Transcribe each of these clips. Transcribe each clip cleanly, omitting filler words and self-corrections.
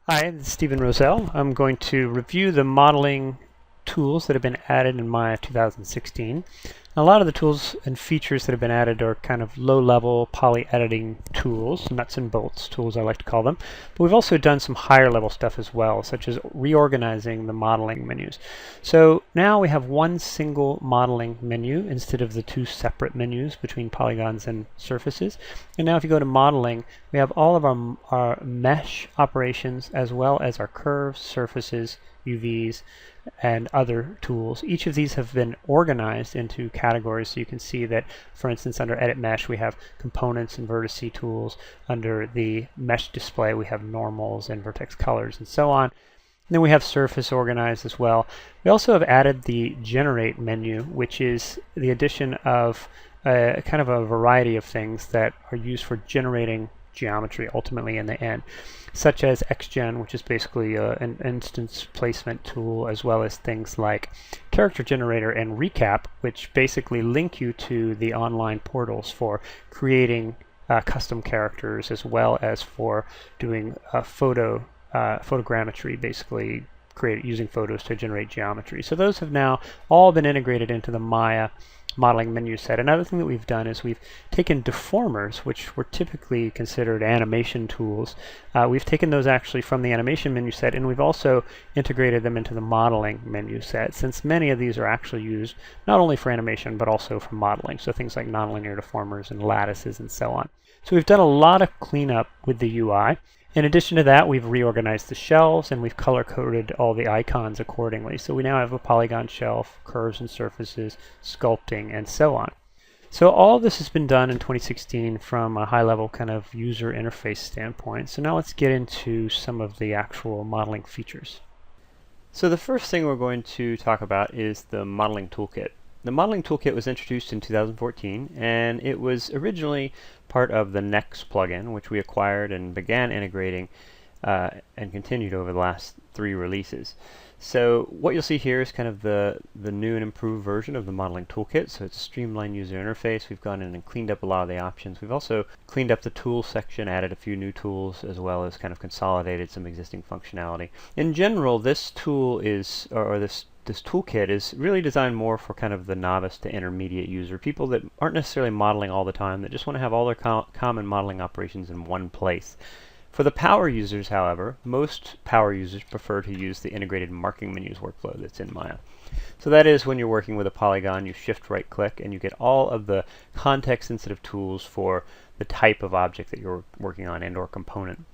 Hi, this is Stephen Roselle. I'm going to review the modeling tools that have been added in Maya 2016. A lot of the tools and features that have been added are kind of low-level poly editing tools, nuts and bolts tools I like to call them. But we've also done some higher level stuff as well, such as reorganizing the modeling menus. So now we have one single modeling menu instead of the two separate menus between polygons and surfaces. And now if you go to modeling, we have all of our mesh operations as well as our curves, surfaces, UVs, and other tools. Each of these have been organized into categories, so you can see that, for instance, under Edit Mesh we have components and vertice tools. Under the mesh display we have normals and vertex colors and so on. And then we have surface organized as well. We also have added the Generate menu, which is the addition of kind of a variety of things that are used for generating geometry ultimately in the end, such as XGen, which is basically an instance placement tool, as well as things like Character Generator and Recap, which basically link you to the online portals for creating custom characters, as well as for doing photogrammetry, basically using photos to generate geometry. So those have now all been integrated into the Maya modeling menu set. Another thing that we've done is we've taken deformers, which were typically considered animation tools. We've taken those actually from the animation menu set, and we've also integrated them into the modeling menu set, since many of these are actually used not only for animation but also for modeling, so things like nonlinear deformers and lattices and so on. So we've done a lot of cleanup with the UI. In addition to that, we've reorganized the shelves and we've color-coded all the icons accordingly. So we now have a polygon shelf, curves and surfaces, sculpting, and so on. So all of this has been done in 2016 from a high-level kind of user interface standpoint. So now let's get into some of the actual modeling features. So the first thing we're going to talk about is the modeling toolkit. The modeling toolkit was introduced in 2014, and it was originally part of the Next plugin, which we acquired and began integrating and continued over the last 3 releases. So what you'll see here is kind of the new and improved version of the modeling toolkit. So it's a streamlined user interface. We've gone in and cleaned up a lot of the options. We've also cleaned up the tools section, added a few new tools, as well as kind of consolidated some existing functionality. In general, this tool is, or this toolkit is really designed more for kind of the novice to intermediate user, people that aren't necessarily modeling all the time, that just want to have all their common modeling operations in one place. For the power users, however, most power users prefer to use the integrated marking menus workflow that's in Maya. So that is, when you're working with a polygon, you shift right click and you get all of the context sensitive tools for the type of object that you're working on and or component.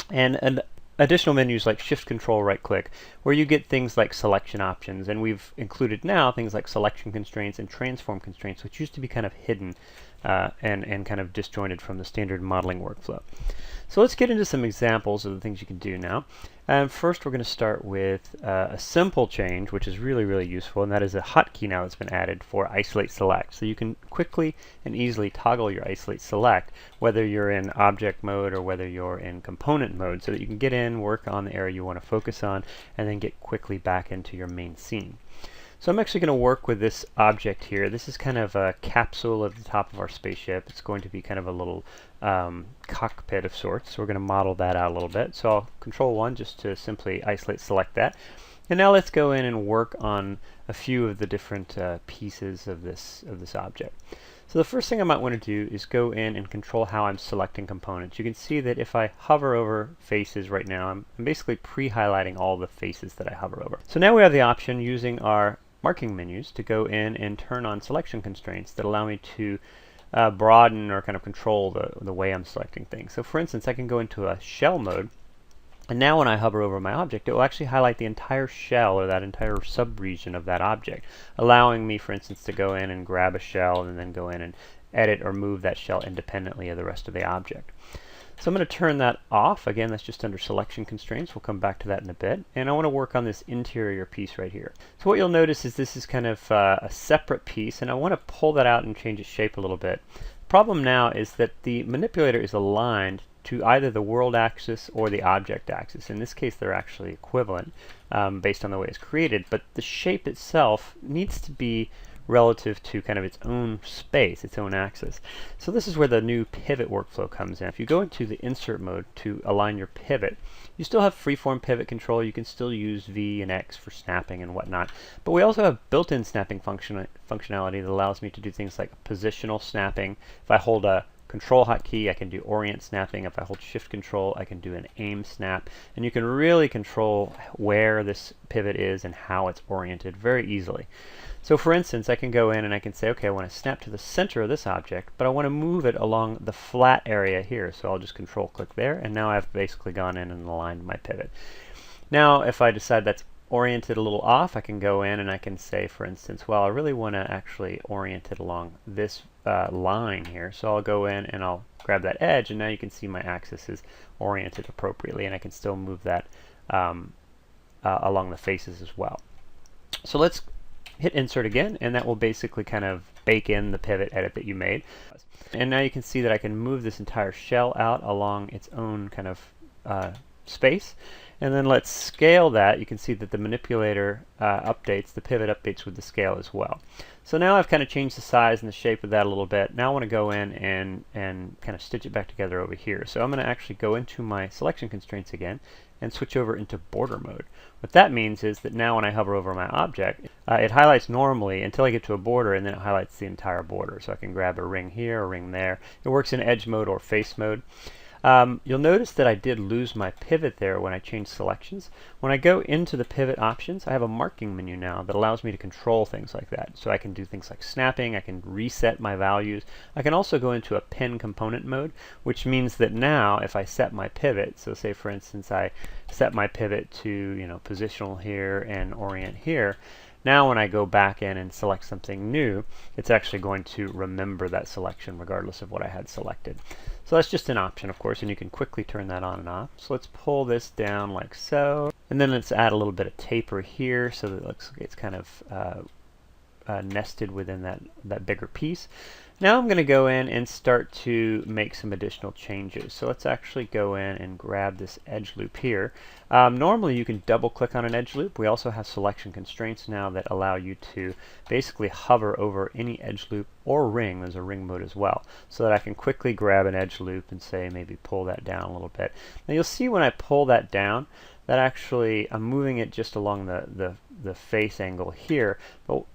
And additional menus like shift control right click, where you get things like selection options, and we've included now things like selection constraints and transform constraints, which used to be kind of hidden and kind of disjointed from the standard modeling workflow. So let's get into some examples of the things you can do now. First we're going to start with a simple change, which is really useful, and that is a hotkey now that's been added for isolate select. So you can quickly and easily toggle your isolate select, whether you're in object mode or whether you're in component mode, so that you can get in, work on the area you want to focus on, and then get quickly back into your main scene. So I'm actually going to work with this object here. This is kind of a capsule at the top of our spaceship. It's going to be kind of a little cockpit of sorts. So we're going to model that out a little bit. So I'll Control 1 just to simply isolate select that. And now let's go in and work on a few of the different pieces of this object. So the first thing I might want to do is go in and control how I'm selecting components. You can see that if I hover over faces right now, I'm basically pre-highlighting all the faces that I hover over. So now we have the option, using our marking menus, to go in and turn on selection constraints that allow me to broaden or kind of control the way I'm selecting things. So for instance, I can go into a shell mode, and now when I hover over my object, it will actually highlight the entire shell, or that entire subregion of that object, allowing me, for instance, to go in and grab a shell and then go in and edit or move that shell independently of the rest of the object. So I'm going to turn that off. Again, that's just under selection constraints. We'll come back to that in a bit. And I want to work on this interior piece right here. So what you'll notice is this is kind of a separate piece, and I want to pull that out and change its shape a little bit. The problem now is that the manipulator is aligned to either the world axis or the object axis. In this case, they're actually equivalent based on the way it's created, but the shape itself needs to be relative to kind of its own space, its own axis. So this is where the new pivot workflow comes in. If you go into the insert mode to align your pivot, you still have freeform pivot control. You can still use V and X for snapping and whatnot. But we also have built-in snapping functionality that allows me to do things like positional snapping. If I hold a Control hotkey, I can do orient snapping. If I hold Shift Control, I can do an aim snap. And you can really control where this pivot is and how it's oriented very easily. So for instance, I can go in and I can say, okay, I want to snap to the center of this object, but I want to move it along the flat area here. So I'll just Control click there, and now I've basically gone in and aligned my pivot. Now, if I decide that's oriented a little off, I can go in and I can say, for instance, well, I really want to actually orient it along this line here. So I'll go in and I'll grab that edge, and now you can see my axis is oriented appropriately, and I can still move that along the faces as well. So let's hit Insert again, and that will basically kind of bake in the pivot edit that you made. And now you can see that I can move this entire shell out along its own kind of space. And then let's scale that. You can see that the manipulator updates, the pivot updates with the scale as well. So now I've kind of changed the size and the shape of that a little bit. Now I want to go in and kind of stitch it back together over here. So I'm going to actually go into my selection constraints again and switch over into border mode. What that means is that now when I hover over my object, it highlights normally until I get to a border, and then it highlights the entire border. So I can grab a ring here, a ring there. It works in edge mode or face mode. You'll notice that I did lose my pivot there when I changed selections. When I go into the pivot options, I have a marking menu now that allows me to control things like that. So I can do things like snapping, I can reset my values. I can also go into a pin component mode, which means that now if I set my pivot, so say for instance I set my pivot to positional here and orient here, now when I go back in and select something new, it's actually going to remember that selection regardless of what I had selected. So that's just an option, of course, and you can quickly turn that on and off. So let's pull this down like so, and then let's add a little bit of taper here so that it looks like it's kind of nested within that bigger piece. Now I'm going to go in and start to make some additional changes. So let's actually go in and grab this edge loop here. Normally you can double click on an edge loop. We also have selection constraints now that allow you to basically hover over any edge loop or ring. There's a ring mode as well, so that I can quickly grab an edge loop and say maybe pull that down a little bit. Now you'll see when I pull that down that actually I'm moving it just along the face angle here,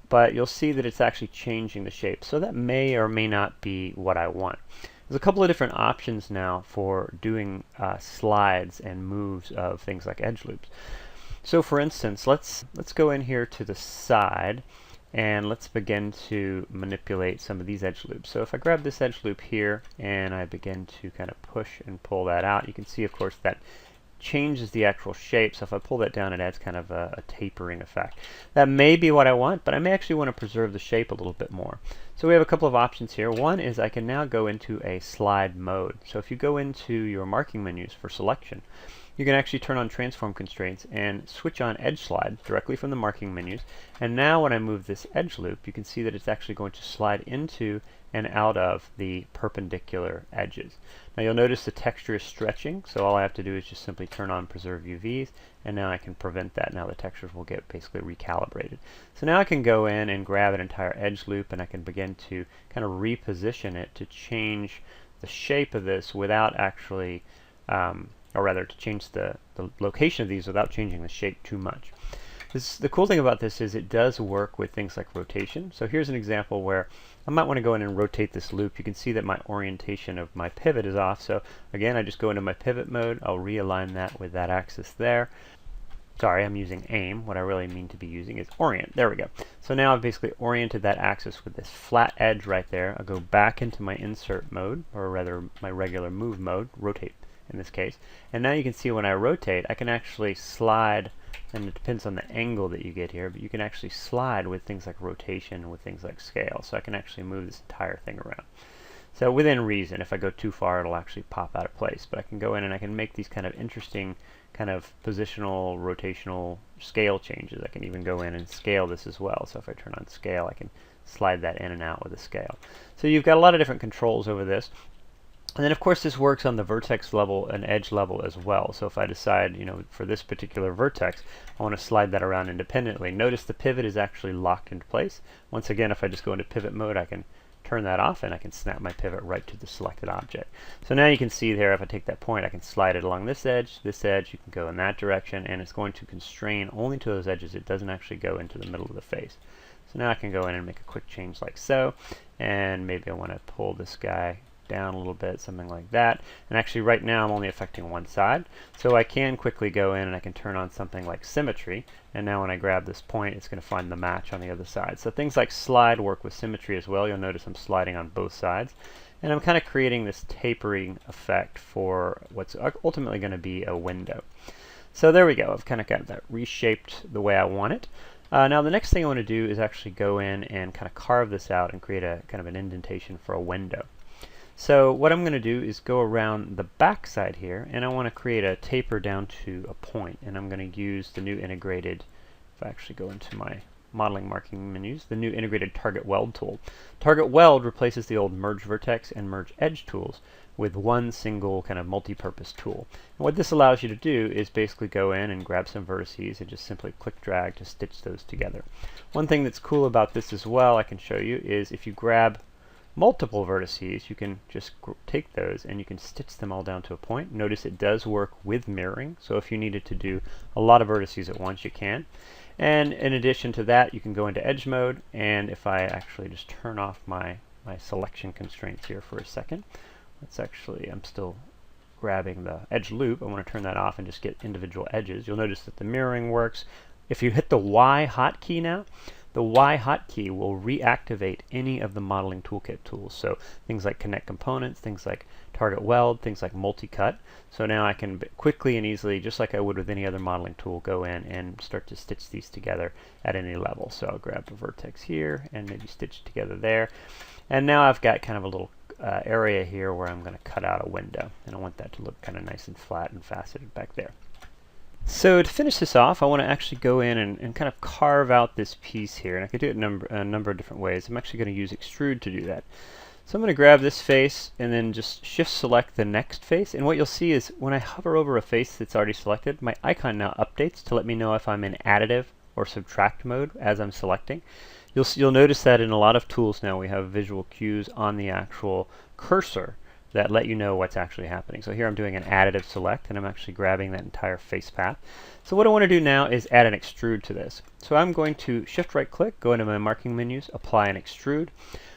but you'll see that it's actually changing the shape. So that may or may not be what I want. There's a couple of different options now for doing slides and moves of things like edge loops. So for instance, let's go in here to the side and let's begin to manipulate some of these edge loops. So if I grab this edge loop here and I begin to kind of push and pull that out, you can see of course that changes the actual shape. So if I pull that down, it adds kind of a tapering effect. That may be what I want, but I may actually want to preserve the shape a little bit more. So we have a couple of options here. One is I can now go into a slide mode. So if you go into your marking menus for selection, you can actually turn on transform constraints and switch on edge slide directly from the marking menus. And now when I move this edge loop, you can see that it's actually going to slide into and out of the perpendicular edges. Now you'll notice the texture is stretching, so all I have to do is just simply turn on preserve UVs, and now I can prevent that. Now the textures will get basically recalibrated. So now I can go in and grab an entire edge loop, and I can begin to kind of reposition it to change the shape of this without actually, or rather to change the location of these without changing the shape too much. The cool thing about this is it does work with things like rotation. So here's an example where I might want to go in and rotate this loop. You can see that my orientation of my pivot is off. So again, I just go into my pivot mode. I'll realign that with that axis there. Sorry, I'm using aim. What I really mean to be using is orient. There we go. So now I've basically oriented that axis with this flat edge right there. I'll go back into my insert mode, or rather my regular move mode, rotate in this case. And now you can see when I rotate, I can actually slide, and it depends on the angle that you get here, but you can actually slide with things like rotation and with things like scale. So I can actually move this entire thing around. So within reason, if I go too far, it'll actually pop out of place. But I can go in and I can make these kind of interesting kind of positional, rotational scale changes. I can even go in and scale this as well. So if I turn on scale, I can slide that in and out with a scale. So you've got a lot of different controls over this. And then of course this works on the vertex level and edge level as well. So if I decide, for this particular vertex, I want to slide that around independently. Notice the pivot is actually locked into place. Once again, if I just go into pivot mode, I can turn that off and I can snap my pivot right to the selected object. So now you can see there, if I take that point, I can slide it along this edge, you can go in that direction, and it's going to constrain only to those edges. It doesn't actually go into the middle of the face. So now I can go in and make a quick change like so, and maybe I want to pull this guy down a little bit, something like that. And actually right now I'm only affecting one side, so I can quickly go in and I can turn on something like symmetry, and now when I grab this point it's going to find the match on the other side. So things like slide work with symmetry as well. You'll notice I'm sliding on both sides, and I'm kind of creating this tapering effect for what's ultimately going to be a window. So there we go. I've kind of got that reshaped the way I want it. Now the next thing I want to do is actually go in and kind of carve this out and create a kind of an indentation for a window. So what I'm going to do is go around the back side here, and I want to create a taper down to a point, and I'm going to use the new integrated, if I actually go into my modeling marking menus, the new integrated target weld tool. Target weld replaces the old merge vertex and merge edge tools with one single kind of multi-purpose tool. And what this allows you to do is basically go in and grab some vertices and just simply click drag to stitch those together. One thing that's cool about this as well I can show you is if you grab multiple vertices, you can just take those and you can stitch them all down to a point. Notice it does work with mirroring, so if you needed to do a lot of vertices at once, you can. And in addition to that, you can go into edge mode, and if I actually just turn off my selection constraints here for a second, I'm still grabbing the edge loop. I want to turn that off and just get individual edges. You'll notice that the mirroring works. If you hit the Y hotkey now, the Y hotkey will reactivate any of the modeling toolkit tools. So things like connect components, things like target weld, things like multicut. So now I can quickly and easily, just like I would with any other modeling tool, go in and start to stitch these together at any level. So I'll grab a vertex here and maybe stitch it together there. And now I've got kind of a little area here where I'm going to cut out a window, and I want that to look kind of nice and flat and faceted back there. So to finish this off, I want to actually go in and kind of carve out this piece here, and I could do it a number of different ways. I'm actually going to use Extrude to do that. So I'm going to grab this face and then just shift select the next face, and what you'll see is when I hover over a face that's already selected, my icon now updates to let me know if I'm in additive or subtract mode as I'm selecting. You'll notice that in a lot of tools now we have visual cues on the actual cursor that let you know what's actually happening. So here I'm doing an additive select, and I'm actually grabbing that entire face path. So what I want to do now is add an extrude to this. So I'm going to shift right click, go into my marking menus, apply an extrude.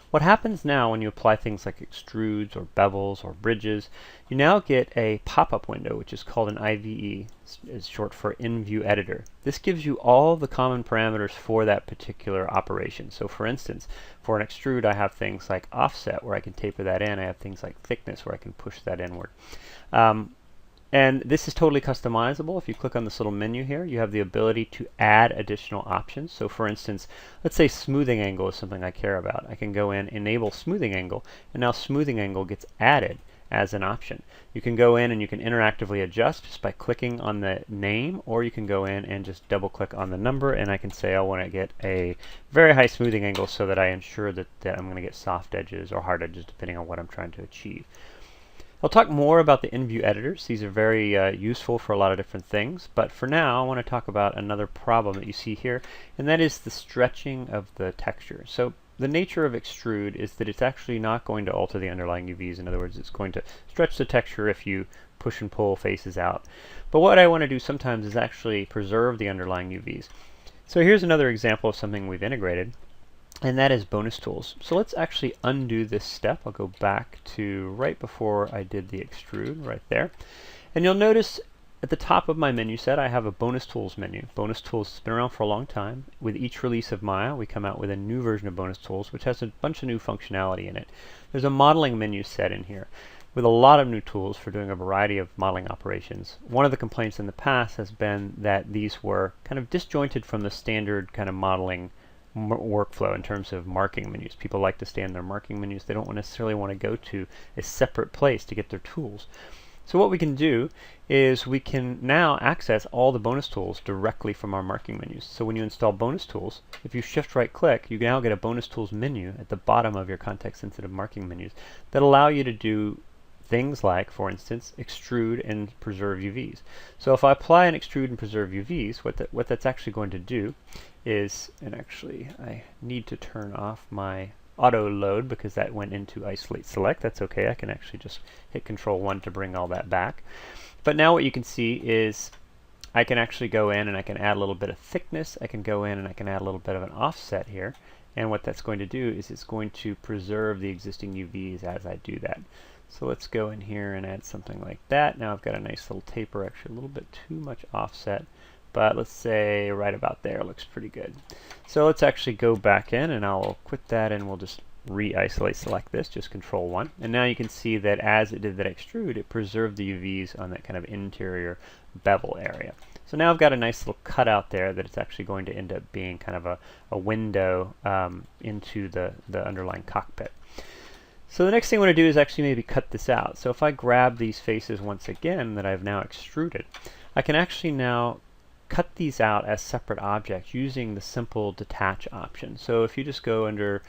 What happens now when you apply things like extrudes or bevels or bridges, you now get a pop-up window, which is called an IVE, is short for in-view editor. This gives you all the common parameters for that particular operation. So for instance, for an extrude I have things like offset where I can taper that in. I have things like thickness where I can push that inward. And this is totally customizable. If you click on this little menu here, you have the ability to add additional options. So for instance, let's say smoothing angle is something I care about. I can go in, enable smoothing angle, and now smoothing angle gets added as an option. You can go in and you can interactively adjust just by clicking on the name, or you can go in and just double click on the number, and I can say I want to get a very high smoothing angle so that I ensure that I'm going to get soft edges or hard edges depending on what I'm trying to achieve. I'll talk more about the in-view editors. These are very useful for a lot of different things, but for now I want to talk about another problem that you see here, and that is the stretching of the texture. So the nature of extrude is that it's actually not going to alter the underlying UVs. In other words, it's going to stretch the texture if you push and pull faces out. But what I want to do sometimes is actually preserve the underlying UVs. So here's another example of something we've integrated, and that is BonusTools. So let's actually undo this step. I'll go back to right before I did the extrude, right there. And you'll notice at the top of my menu set I have a BonusTools menu. BonusTools has been around for a long time. With each release of Maya, we come out with a new version of BonusTools, which has a bunch of new functionality in it. There's a modeling menu set in here with a lot of new tools for doing a variety of modeling operations. One of the complaints in the past has been that these were kind of disjointed from the standard kind of modeling workflow in terms of marking menus. People like to stay in their marking menus. They don't necessarily want to go to a separate place to get their tools. So what we can do is we can now access all the bonus tools directly from our marking menus. So when you install bonus tools, if you shift right click, you now get a bonus tools menu at the bottom of your context sensitive marking menus that allow you to do things like, for instance, extrude and preserve UVs. So if I apply an extrude and preserve UVs, what that's actually going to do is, and actually I need to turn off my auto load because that went into isolate select. That's okay, I can actually just hit Control 1 to bring all that back. But now what you can see is I can actually go in and I can add a little bit of thickness. I can go in and I can add a little bit of an offset here. And what that's going to do is it's going to preserve the existing UVs as I do that. So let's go in here and add something like that. Now I've got a nice little taper, actually a little bit too much offset. But let's say right about there looks pretty good. So let's actually go back in and I'll quit that and we'll just re-isolate select this, just Control 1. And now you can see that as it did that extrude, it preserved the UVs on that kind of interior bevel area. So now I've got a nice little cutout there that it's actually going to end up being kind of a window into the underlying cockpit. So the next thing I want to do is actually maybe cut this out. So if I grab these faces once again that I've now extruded, I can actually now cut these out as separate objects using the simple detach option. So if you just go under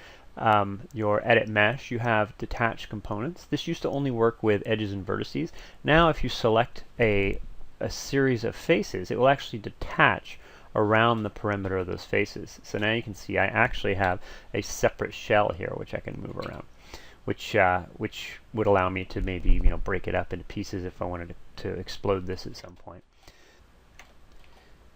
your edit mesh, you have detach components. This used to only work with edges and vertices. Now if you select a series of faces, it will actually detach around the perimeter of those faces. So now you can see I actually have a separate shell here which I can move around, which would allow me to maybe break it up into pieces if I wanted to explode this at some point.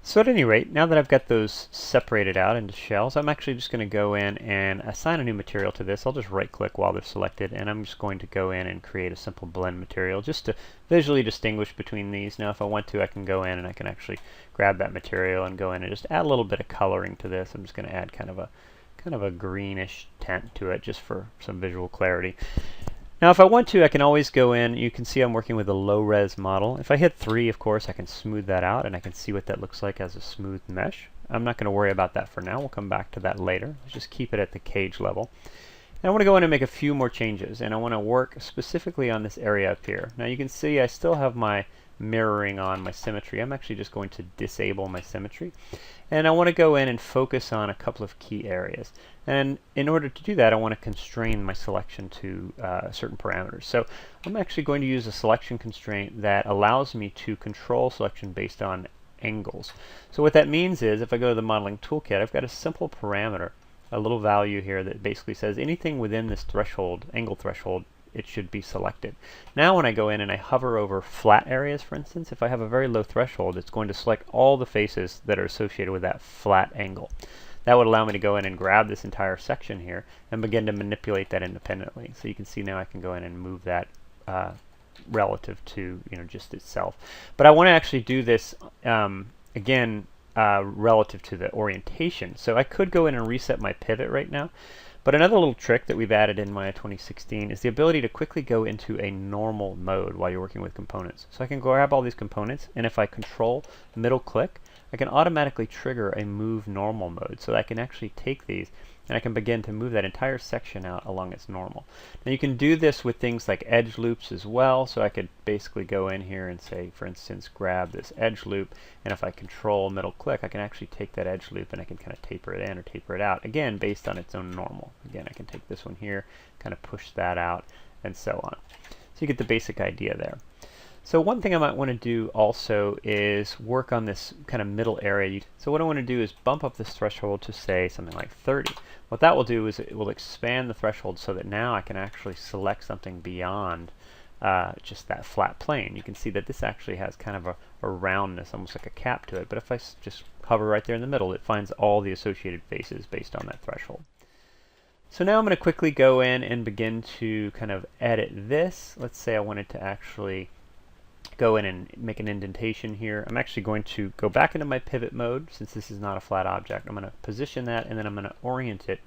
So at any rate, now that I've got those separated out into shells, I'm actually just going to go in and assign a new material to this. I'll just right click while they're selected and I'm just going to go in and create a simple blend material just to visually distinguish between these. Now if I want to, I can go in and I can actually grab that material and go in and just add a little bit of coloring to this. I'm just going to add kind of a greenish tint to it just for some visual clarity. Now if I want to, I can always go in. You can see I'm working with a low-res model. If I hit 3, of course, I can smooth that out and I can see what that looks like as a smooth mesh. I'm not going to worry about that for now. We'll come back to that later. Let's just keep it at the cage level. And I want to go in and make a few more changes, and I want to work specifically on this area up here. Now you can see I still have my mirroring on my symmetry. I'm actually just going to disable my symmetry. And I want to go in and focus on a couple of key areas. And in order to do that, I want to constrain my selection to certain parameters. So I'm actually going to use a selection constraint that allows me to control selection based on angles. So what that means is if I go to the modeling toolkit, I've got a simple parameter, a little value here that basically says anything within this threshold, angle threshold, it should be selected. Now when I go in and I hover over flat areas, for instance, if I have a very low threshold, it's going to select all the faces that are associated with that flat angle. That would allow me to go in and grab this entire section here and begin to manipulate that independently. So you can see now I can go in and move that relative to just itself. But I want to actually do this again relative to the orientation. So I could go in and reset my pivot right now. But another little trick that we've added in Maya 2016 is the ability to quickly go into a normal mode while you're working with components. So I can grab all these components, and if I control middle click, I can automatically trigger a move normal mode. So that I can actually take these and I can begin to move that entire section out along its normal. Now you can do this with things like edge loops as well. So I could basically go in here and say, for instance, grab this edge loop, and if I control middle click, I can actually take that edge loop and I can kind of taper it in or taper it out, again based on its own normal. Again, I can take this one here, kind of push that out, and so on. So you get the basic idea there. So one thing I might want to do also is work on this kind of middle area. So what I want to do is bump up this threshold to say something like 30. What that will do is it will expand the threshold so that now I can actually select something beyond just that flat plane. You can see that this actually has kind of a roundness, almost like a cap to it. But if I just hover right there in the middle, it finds all the associated faces based on that threshold. So now I'm going to quickly go in and begin to kind of edit this. Let's say I wanted to actually go in and make an indentation here. I'm actually going to go back into my pivot mode since this is not a flat object. I'm going to position that and then I'm going to orient it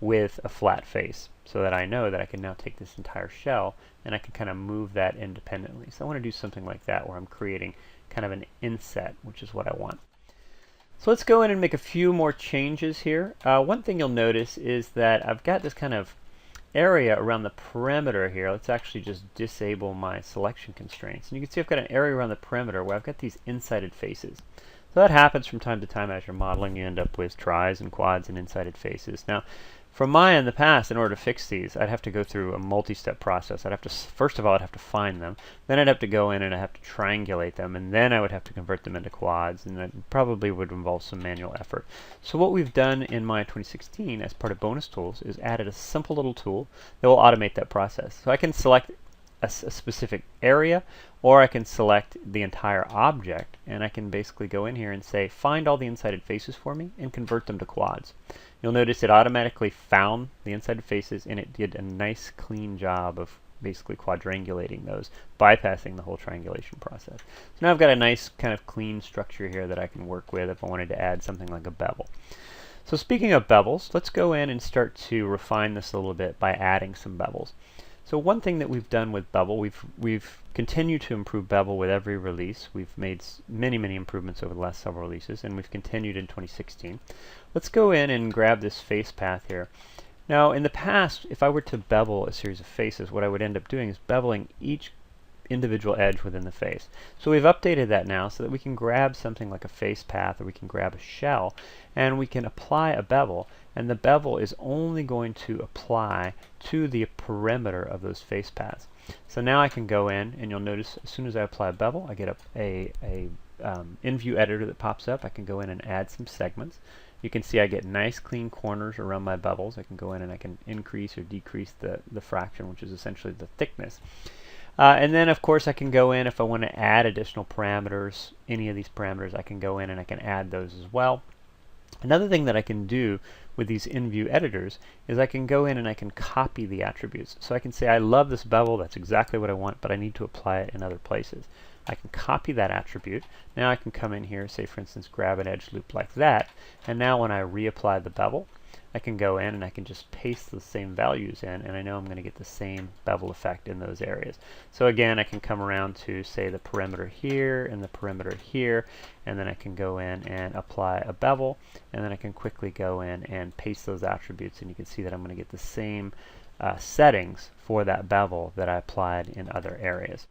with a flat face so that I know that I can now take this entire shell and I can kind of move that independently. So I want to do something like that where I'm creating kind of an inset, which is what I want. So let's go in and make a few more changes here. One thing you'll notice is that I've got this kind of area around the perimeter here. Let's actually just disable my selection constraints. And you can see I've got an area around the perimeter where I've got these insided faces. So that happens from time to time as you're modeling. You end up with tris and quads and insided faces. Now, From Maya in the past, in order to fix these, I'd have to go through a multi-step process. I'd have to, first of all, I'd have to find them. Then I'd have to go in and I'd have to triangulate them. And then I would have to convert them into quads. And that probably would involve some manual effort. So what we've done in Maya 2016 as part of BonusTools is added a simple little tool that will automate that process. So I can select a specific area, or I can select the entire object. And I can basically go in here and say, find all the insided faces for me and convert them to quads. You'll notice it automatically found the inside faces, and it did a nice clean job of basically quadrangulating those, bypassing the whole triangulation process. So now I've got a nice kind of clean structure here that I can work with if I wanted to add something like a bevel. So speaking of bevels, let's go in and start to refine this a little bit by adding some bevels. So one thing that we've done with bevel, we've continued to improve bevel with every release. We've made many improvements over the last several releases, and we've continued in 2016. Let's go in and grab this face path here. Now, in the past, if I were to bevel a series of faces, what I would end up doing is beveling each individual edge within the face. So we've updated that now so that we can grab something like a face path, or we can grab a shell, and we can apply a bevel, and the bevel is only going to apply to the perimeter of those face paths. So now I can go in, and you'll notice as soon as I apply a bevel, I get a in-view editor that pops up. I can go in and add some segments. You can see I get nice clean corners around my bevels. I can go in and I can increase or decrease the fraction, which is essentially the thickness. And then of course I can go in if I want to add additional parameters, any of these parameters, I can go in and I can add those as well. Another thing that I can do with these in-view editors is I can go in and I can copy the attributes. So I can say I love this bevel, that's exactly what I want, but I need to apply it in other places. I can copy that attribute. Now I can come in here, say for instance grab an edge loop like that, and now when I reapply the bevel, I can go in and I can just paste the same values in, and I know I'm going to get the same bevel effect in those areas. So again, I can come around to say the perimeter here and the perimeter here, and then I can go in and apply a bevel, and then I can quickly go in and paste those attributes, and you can see that I'm going to get the same settings for that bevel that I applied in other areas.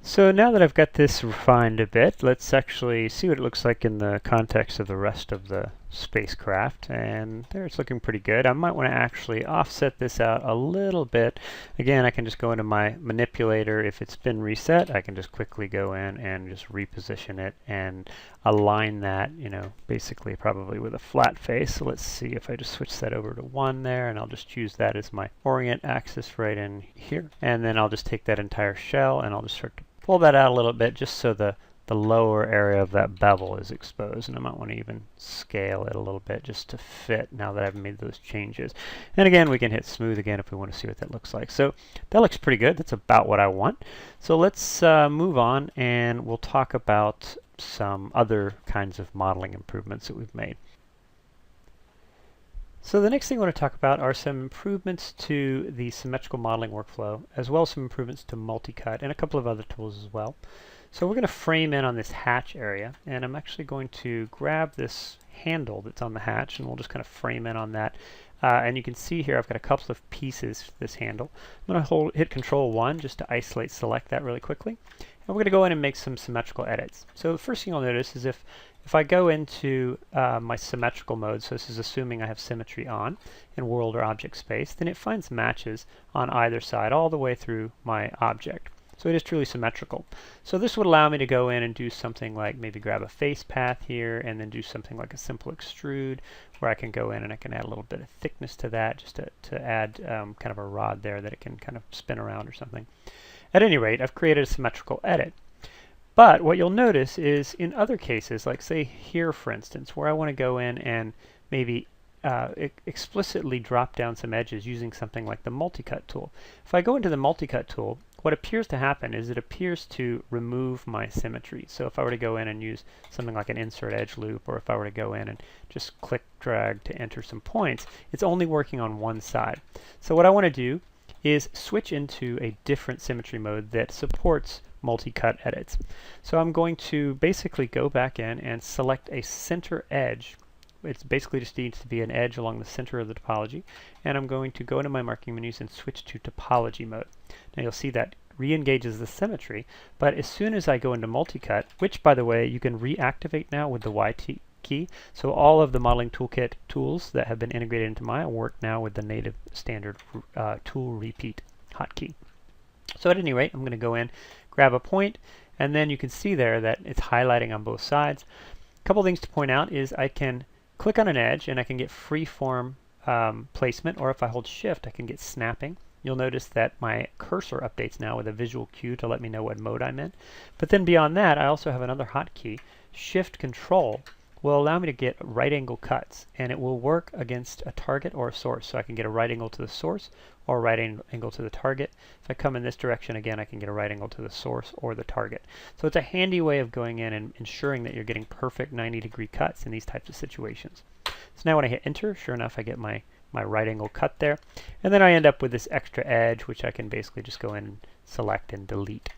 So now that I've got this refined a bit, let's actually see what it looks like in the context of the rest of the spacecraft, and there it's looking pretty good. I might want to actually offset this out a little bit. Again, I can just go into my manipulator. If it's been reset, I can just quickly go in and just reposition it and align that, you know, basically probably with a flat face. So let's see if I just switch that over to 1 there, and I'll just choose that as my orient axis right in here. And then I'll just take that entire shell and I'll just start to pull that out a little bit just so the lower area of that bevel is exposed, and I might want to even scale it a little bit just to fit now that I've made those changes. And again, we can hit smooth again if we want to see what that looks like. So that looks pretty good. That's about what I want. So let's move on, and we'll talk about some other kinds of modeling improvements that we've made. So the next thing I want to talk about are some improvements to the symmetrical modeling workflow, as well as some improvements to multicut and a couple of other tools as well. So we're going to frame in on this hatch area, and I'm actually going to grab this handle that's on the hatch, and we'll just kind of frame in on that. And you can see here I've got a couple of pieces for this handle. I'm going to hit Control 1 just to isolate select that really quickly. And we're going to go in and make some symmetrical edits. So the first thing you'll notice is if I go into my symmetrical mode, so this is assuming I have symmetry on in world or object space, then it finds matches on either side all the way through my object. So it is truly symmetrical. So this would allow me to go in and do something like maybe grab a face path here and then do something like a simple extrude, where I can go in and I can add a little bit of thickness to that just to add kind of a rod there that it can kind of spin around or something. At any rate, I've created a symmetrical edit. But what you'll notice is in other cases, like say here for instance, where I want to go in and maybe explicitly drop down some edges using something like the multicut tool. If I go into the multicut tool, what appears to happen is it appears to remove my symmetry. So if I were to go in and use something like an insert edge loop, or if I were to go in and just click drag to enter some points, it's only working on one side. So what I want to do is switch into a different symmetry mode that supports multi-cut edits. So I'm going to basically go back in and select a center edge. It's basically just needs to be an edge along the center of the topology, and I'm going to go into my marking menus and switch to topology mode. Now you'll see that re-engages the symmetry, but as soon as I go into multi-cut, which by the way you can reactivate now with the YT hotkey. So all of the modeling toolkit tools that have been integrated into Maya work now with the native standard tool repeat hotkey. So at any rate, I'm going to go in, grab a point, and then you can see there that it's highlighting on both sides. A couple things to point out is I can click on an edge and I can get freeform placement, or if I hold shift I can get snapping. You'll notice that my cursor updates now with a visual cue to let me know what mode I'm in. But then beyond that, I also have another hotkey. Shift Control will allow me to get right angle cuts, and it will work against a target or a source. So I can get a right angle to the source or a right angle to the target. If I come in this direction again, I can get a right angle to the source or the target. So it's a handy way of going in and ensuring that you're getting perfect 90-degree cuts in these types of situations. So now when I hit enter, sure enough, I get my right angle cut there. And then I end up with this extra edge, which I can basically just go in and select and delete.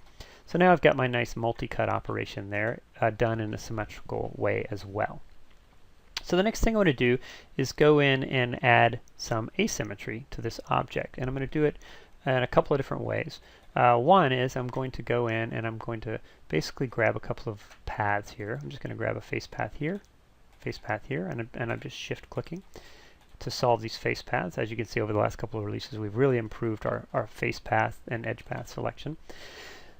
So now I've got my nice multi-cut operation there done in a symmetrical way as well. So the next thing I want to do is go in and add some asymmetry to this object. And I'm going to do it in a couple of different ways. One is I'm going to go in and I'm going to basically grab a couple of paths here. I'm just going to grab a face path here, and I'm just shift clicking to solve these face paths. As you can see over the last couple of releases, we've really improved our face path and edge path selection.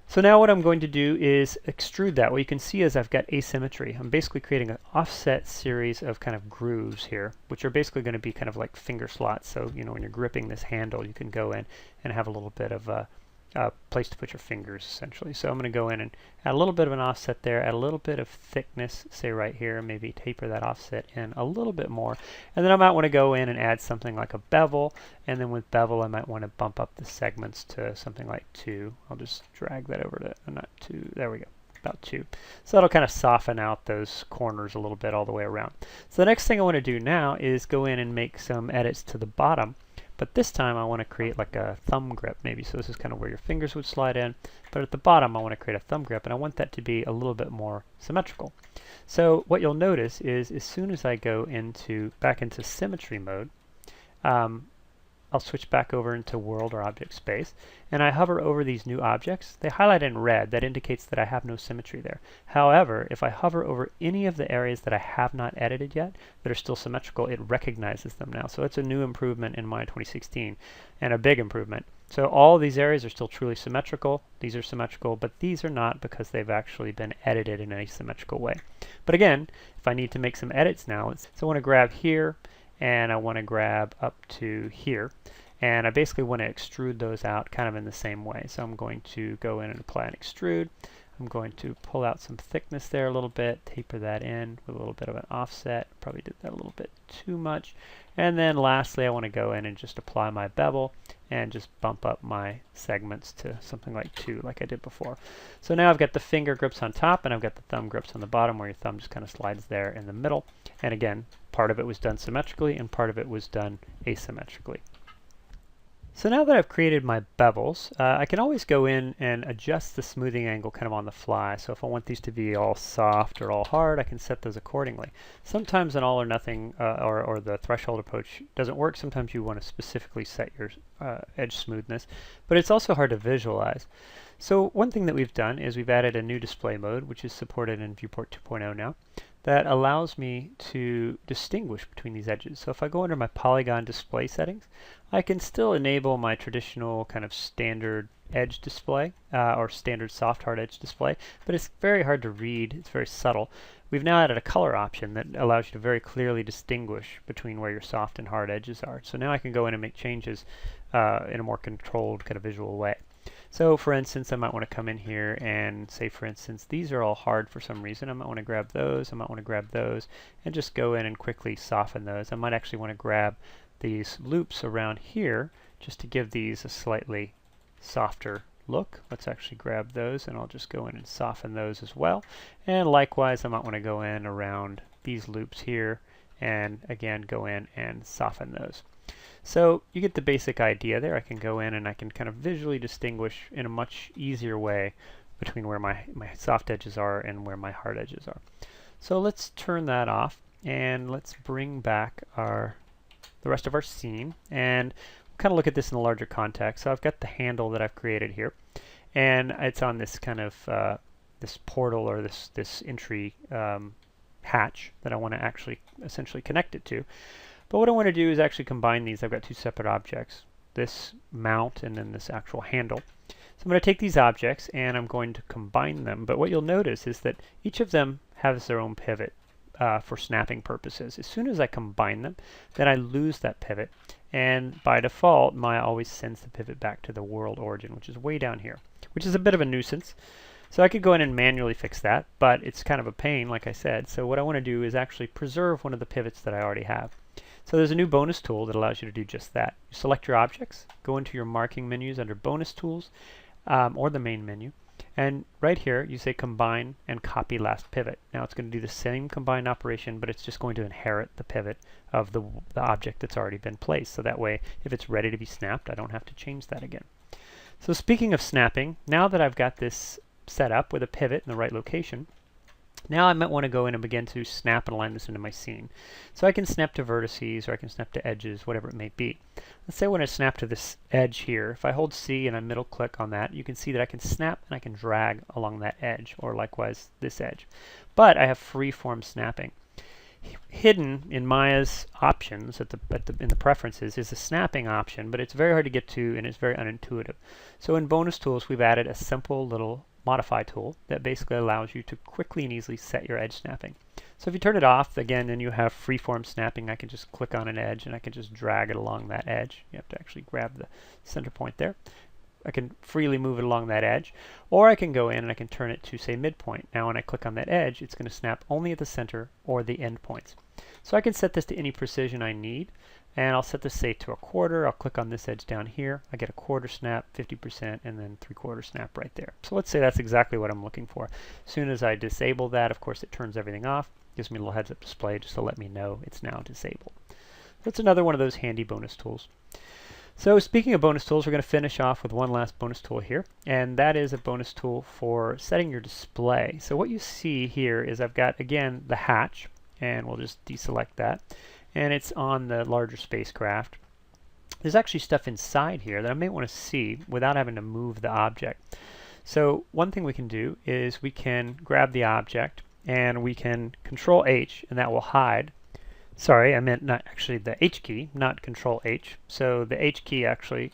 So now what I'm going to do is extrude that. What you can see is I've got asymmetry. I'm basically creating an offset series of kind of grooves here, which are basically going to be kind of like finger slots. So, you know, when you're gripping this handle, you can go in and have a little bit of a place to put your fingers, essentially. So I'm going to go in and add a little bit of an offset there, add a little bit of thickness, say right here, maybe taper that offset in a little bit more. And then I might want to go in and add something like a bevel, and then with bevel I might want to bump up the segments to something like 2. I'll just drag that over to, not 2, there we go, about 2. So that'll kind of soften out those corners a little bit all the way around. So the next thing I want to do now is go in and make some edits to the bottom. But this time I want to create like a thumb grip maybe. So this is kind of where your fingers would slide in. But at the bottom I want to create a thumb grip, and I want that to be a little bit more symmetrical. So what you'll notice is as soon as I go back into symmetry mode, I'll switch back over into world or object space, and I hover over these new objects. They highlight in red. That indicates that I have no symmetry there. However, if I hover over any of the areas that I have not edited yet that are still symmetrical, it recognizes them now. So it's a new improvement in Maya 2016, and a big improvement. So all of these areas are still truly symmetrical. These are symmetrical, but these are not because they've actually been edited in a symmetrical way. But again, if I need to make some edits now, so I want to grab here, and I want to grab up to here, and I basically want to extrude those out kind of in the same way. So I'm going to go in and apply an extrude. I'm going to pull out some thickness there a little bit, taper that in with a little bit of an offset. Probably did that a little bit too much. And then lastly I want to go in and just apply my bevel and just bump up my segments to something like 2 like I did before. So now I've got the finger grips on top and I've got the thumb grips on the bottom where your thumb just kind of slides there in the middle. And again, part of it was done symmetrically and part of it was done asymmetrically. So now that I've created my bevels, I can always go in and adjust the smoothing angle kind of on the fly. So if I want these to be all soft or all hard, I can set those accordingly. Sometimes an all or nothing or the threshold approach doesn't work. Sometimes you want to specifically set your edge smoothness, but it's also hard to visualize. So one thing that we've done is we've added a new display mode, which is supported in Viewport 2.0 now, that allows me to distinguish between these edges. So if I go under my polygon display settings, I can still enable my traditional kind of standard edge display or standard soft hard edge display, but it's very hard to read. It's very subtle. We've now added a color option that allows you to very clearly distinguish between where your soft and hard edges are. So now I can go in and make changes in a more controlled kind of visual way. So for instance, I might want to come in here and say, for instance, these are all hard for some reason. I might want to grab those, I might want to grab those, and just go in and quickly soften those. I might actually want to grab these loops around here just to give these a slightly softer look. Let's actually grab those, and I'll just go in and soften those as well. And likewise, I might want to go in around these loops here, and again, go in and soften those. So you get the basic idea there. I can go in and I can kind of visually distinguish in a much easier way between where my soft edges are and where my hard edges are. So let's turn that off and let's bring back the rest of our scene and kind of look at this in a larger context. So I've got the handle that I've created here, and it's on this kind of this portal or this entry hatch that I want to actually essentially connect it to. But what I want to do is actually combine these. I've got two separate objects, this mount and then this actual handle. So I'm going to take these objects and I'm going to combine them. But what you'll notice is that each of them has their own pivot for snapping purposes. As soon as I combine them, then I lose that pivot. And by default, Maya always sends the pivot back to the world origin, which is way down here, which is a bit of a nuisance. So I could go in and manually fix that, but it's kind of a pain, like I said. So what I want to do is actually preserve one of the pivots that I already have. So there's a new bonus tool that allows you to do just that. You select your objects, go into your marking menus under bonus tools, or the main menu, and right here you say combine and copy last pivot. Now it's going to do the same combine operation, but it's just going to inherit the pivot of the object that's already been placed. So that way, if it's ready to be snapped, I don't have to change that again. So speaking of snapping, now that I've got this set up with a pivot in the right location, now I might want to go in and begin to snap and align this into my scene. So I can snap to vertices, or I can snap to edges, whatever it may be. Let's say when I snap to this edge here, if I hold C and I middle click on that, you can see that I can snap and I can drag along that edge, or likewise this edge. But I have free-form snapping. Hidden in Maya's options in the preferences is a snapping option, but it's very hard to get to and it's very unintuitive. So in Bonus Tools, we've added a simple little modify tool that basically allows you to quickly and easily set your edge snapping. So if you turn it off, again, then you have freeform snapping. I can just click on an edge and I can just drag it along that edge. You have to actually grab the center point there. I can freely move it along that edge, or I can go in and I can turn it to, say, midpoint. Now when I click on that edge, it's going to snap only at the center or the end points. So I can set this to any precision I need, and I'll set this, say, to a quarter. I'll click on this edge down here. I get a quarter snap, 50%, and then 3/4 snap right there. So let's say that's exactly what I'm looking for. As soon as I disable that, of course, it turns everything off. Gives me a little heads-up display just to let me know it's now disabled. That's another one of those handy bonus tools. So speaking of bonus tools, we're going to finish off with one last bonus tool here, and that is a bonus tool for setting your display. So what you see here is I've got, again, the hatch, and we'll just deselect that, and it's on the larger spacecraft. There's actually stuff inside here that I may want to see without having to move the object. So one thing we can do is we can grab the object and we can Control H, and that will hide. Sorry, I meant not actually the H key, not Control H. So the H key actually,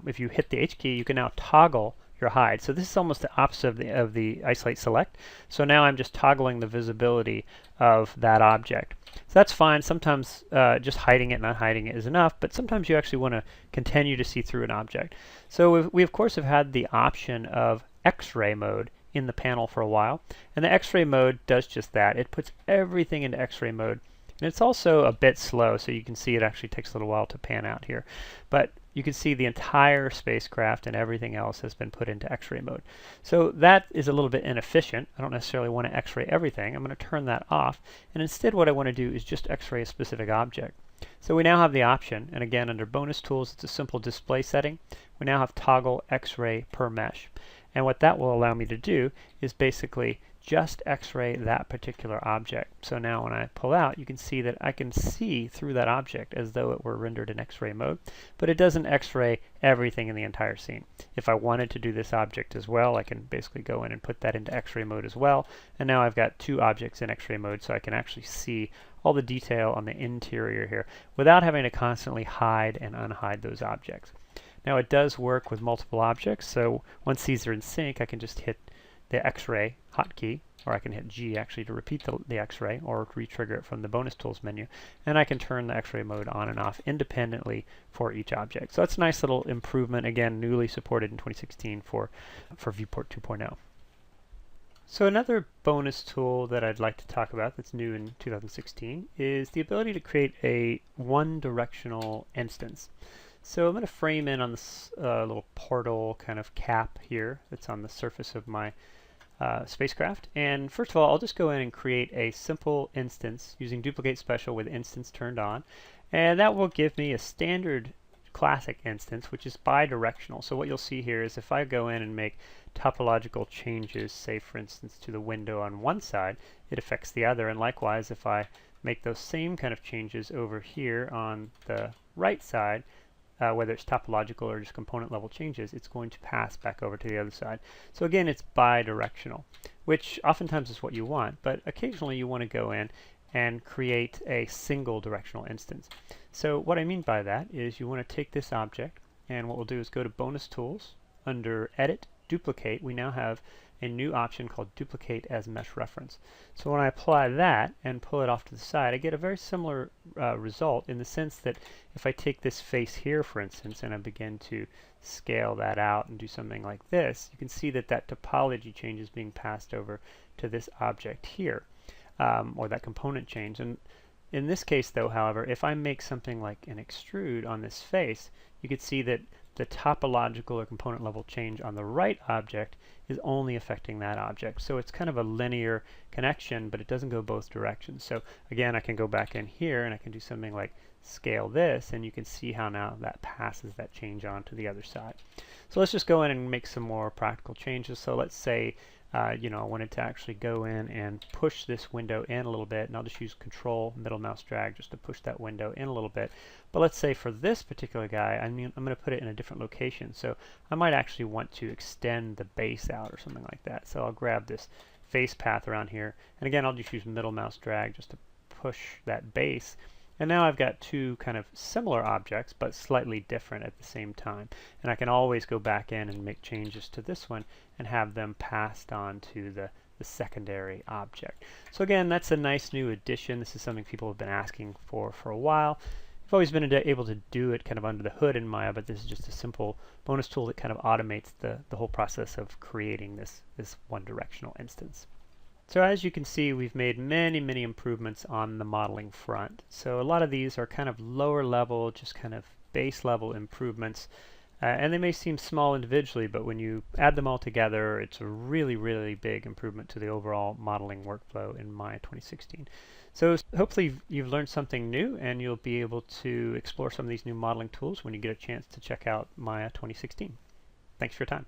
if you hit the H key, you can now toggle your hide. So this is almost the opposite of the isolate select. So now I'm just toggling the visibility of that object. So that's fine. Sometimes just hiding it, not hiding it is enough, but sometimes you actually want to continue to see through an object. So we of course have had the option of X-ray mode in the panel for a while, and the X-ray mode does just that. It puts everything into X-ray mode. And it's also a bit slow, so you can see it actually takes a little while to pan out here. But you can see the entire spacecraft and everything else has been put into X-ray mode. So that is a little bit inefficient. I don't necessarily want to X-ray everything. I'm going to turn that off. And instead what I want to do is just X-ray a specific object. So we now have the option, and again under Bonus Tools, it's a simple display setting. We now have toggle X-ray per mesh. And what that will allow me to do is basically just X-ray that particular object. So now when I pull out, you can see that I can see through that object as though it were rendered in X-ray mode, but it doesn't X-ray everything in the entire scene. If I wanted to do this object as well, I can basically go in and put that into X-ray mode as well, and now I've got two objects in X-ray mode, so I can actually see all the detail on the interior here without having to constantly hide and unhide those objects. Now it does work with multiple objects, so once these are in sync, I can just hit the X-ray hotkey, or I can hit G actually to repeat the X-ray or re-trigger it from the Bonus Tools menu, and I can turn the X-ray mode on and off independently for each object. So that's a nice little improvement, again, newly supported in 2016 for Viewport 2.0. So another bonus tool that I'd like to talk about that's new in 2016 is the ability to create a one-directional instance. So I'm going to frame in on this little portal kind of cap here that's on the surface of my spacecraft. And first of all, I'll just go in and create a simple instance using duplicate special with instance turned on. And that will give me a standard classic instance, which is bidirectional. So what you'll see here is if I go in and make topological changes, say for instance to the window on one side, it affects the other. And likewise, if I make those same kind of changes over here on the right side, whether it's topological or just component level changes, it's going to pass back over to the other side. So again, it's bidirectional. which oftentimes is what you want, but occasionally you want to go in and create a single directional instance. So what I mean by that is you want to take this object, and what we'll do is go to BonusTools. Under Edit, Duplicate, we now have a new option called Duplicate as Mesh Reference. So when I apply that and pull it off to the side, I get a very similar result, in the sense that if I take this face here, for instance, and I begin to scale that out and do something like this, you can see that that topology change is being passed over to this object here, or that component change. And in this case, though, however, if I make something like an extrude on this face, you can see that the topological or component level change on the right object is only affecting that object. So it's kind of a linear connection, but it doesn't go both directions. So again, I can go back in here and I can do something like scale this, and you can see how now that passes that change on to the other side. So let's just go in and make some more practical changes. So let's say I wanted to actually go in and push this window in a little bit, and I'll just use Control middle mouse drag just to push that window in a little bit. But let's say for this particular guy, I'm going to put it in a different location. So I might actually want to extend the base out or something like that. So I'll grab this face path around here, and again, I'll just use middle mouse drag just to push that base. And now I've got two kind of similar objects, but slightly different at the same time. And I can always go back in and make changes to this one and have them passed on to the secondary object. So again, that's a nice new addition. This is something people have been asking for a while. I've always been able to do it kind of under the hood in Maya, but this is just a simple bonus tool that kind of automates the whole process of creating this one-directional instance. So as you can see, we've made many improvements on the modeling front. So a lot of these are kind of lower level, just kind of base level improvements. And they may seem small individually, but when you add them all together, it's a really big improvement to the overall modeling workflow in Maya 2016. So hopefully you've learned something new, and you'll be able to explore some of these new modeling tools when you get a chance to check out Maya 2016. Thanks for your time.